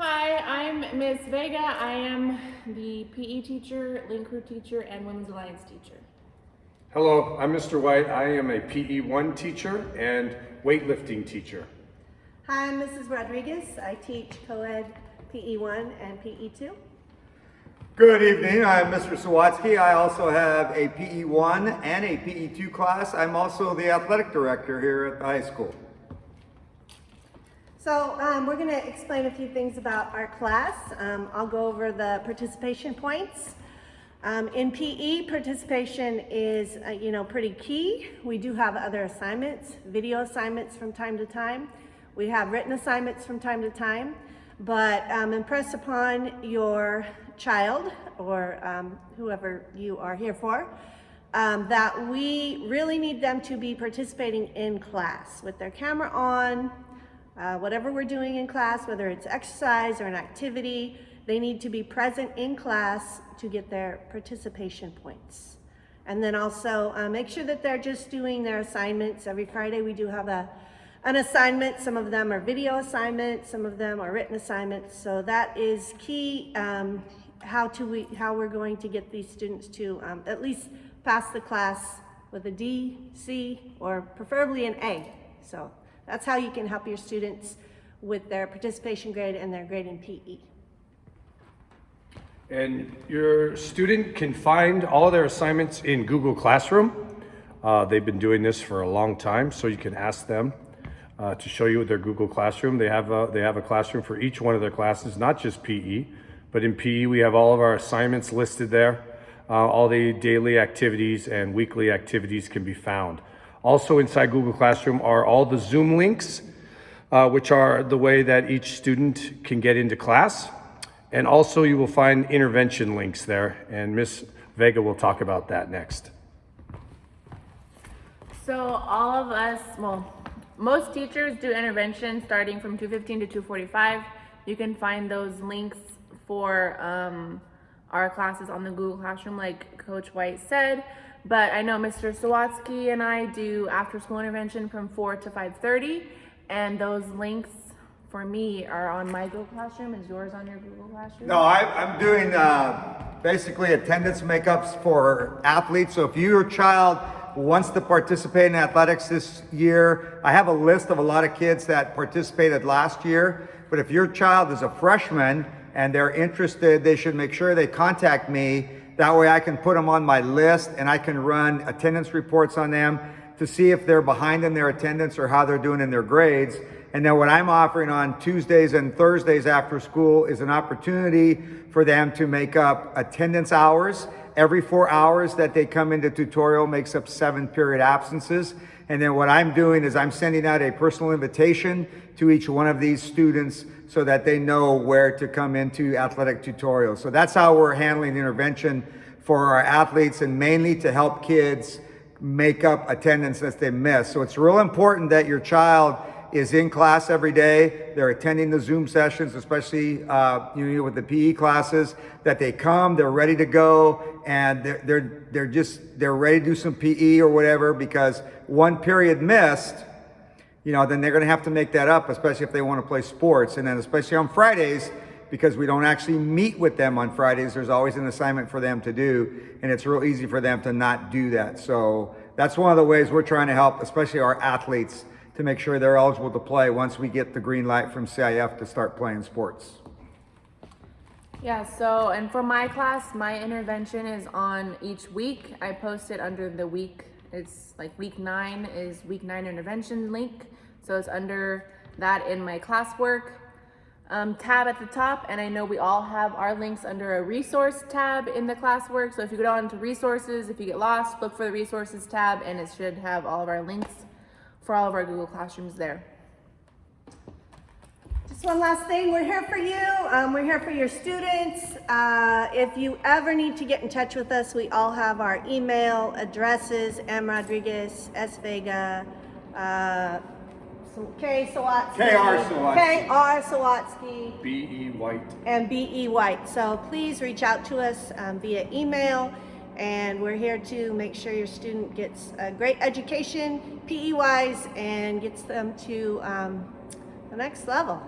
Hi, I'm Ms. Vega. I am the PE teacher, Link Crew teacher, and Women's Alliance teacher. Hello, I'm Mr. White. I am a PE1 teacher and weightlifting teacher. Hi, I'm Mrs. Rodriguez. I teach co-ed PE1 and PE2. Good evening, I'm Mr. Sawatsky. I also have a PE1 and a PE2 class. I'm also the athletic director here at the high school. So we're going to explain a few things about our class. I'll go over the participation points. In PE, participation is pretty key. We do have other assignments, video assignments from time to time. We have written assignments from time to time, but impress upon your child or whoever you are here for that we really need them to be participating in class with their camera on. Whatever we're doing in class, whether it's exercise or an activity, they need to be present in class to get their participation points. And then also make sure that they're just doing their assignments. Every Friday we do have an assignment. Some of them are video assignments, some of them are written assignments. So that is key, how we're going to get these students to at least pass the class with a D, C, or preferably an A. So that's how you can help your students with their participation grade and their grade in PE. And your student can find all of their assignments in Google Classroom. They've been doing this for a long time, so you can ask them to show you their Google Classroom. They have a classroom for each one of their classes, not just PE, but in PE we have all of our assignments listed there. All the daily activities and weekly activities can be found. Also inside Google Classroom are all the Zoom links, which are the way that each student can get into class. And also you will find intervention links there, and Ms. Vega will talk about that next. So all of us, most teachers do intervention starting from 2:15 to 2:45. You can find those links for our classes on the Google Classroom like Coach White said. But I know Mr. Sawatsky and I do after school intervention from 4 to 5:30, and those links for me are on my Google Classroom. Is yours on your Google Classroom? No, I'm doing basically attendance makeups for athletes. So if your child wants to participate in athletics this year, I have a list of a lot of kids that participated last year. But if your child is a freshman and they're interested, they should make sure they contact me. That way I can put them on my list and I can run attendance reports on them to see if they're behind in their attendance or how they're doing in their grades. And then what I'm offering on Tuesdays and Thursdays after school is an opportunity for them to make up attendance hours. Every 4 hours that they come into tutorial makes up 7 period absences. And then what I'm doing is I'm sending out a personal invitation to each one of these students so that they know where to come into athletic tutorials. So that's how we're handling intervention for our athletes, and mainly to help kids make up attendance that they miss. So it's real important that your child is in class every day. They're attending the Zoom sessions, especially with the PE classes, that they come, they're ready to go, and they're ready to do some PE or whatever, because one period missed, then they're going to have to make that up, especially if they want to play sports. And then especially on Fridays, because we don't actually meet with them on Fridays, there's always an assignment for them to do, and it's real easy for them to not do that. So that's one of the ways we're trying to help, especially our athletes, to make sure they're eligible to play once we get the green light from CIF to start playing sports. Yeah, so, and for my class, my intervention is on each week. I post it under the week. It's like week 9 is week 9 intervention link. So it's under that in my classwork tab at the top. And I know we all have our links under a resource tab in the classwork. So if you go down to resources, if you get lost, look for the resources tab, and it should have all of our links for all of our Google Classrooms there. Just one last thing, we're here for you. We're here for your students. If you ever need to get in touch with us, we all have our email addresses: M. Rodriguez, S. Vega, K. Sawatsky, K.R. Sawatsky, B.E. White. and B.E. White. So please reach out to us via email, and we're here to make sure your student gets a great education PE-wise and gets them to the next level.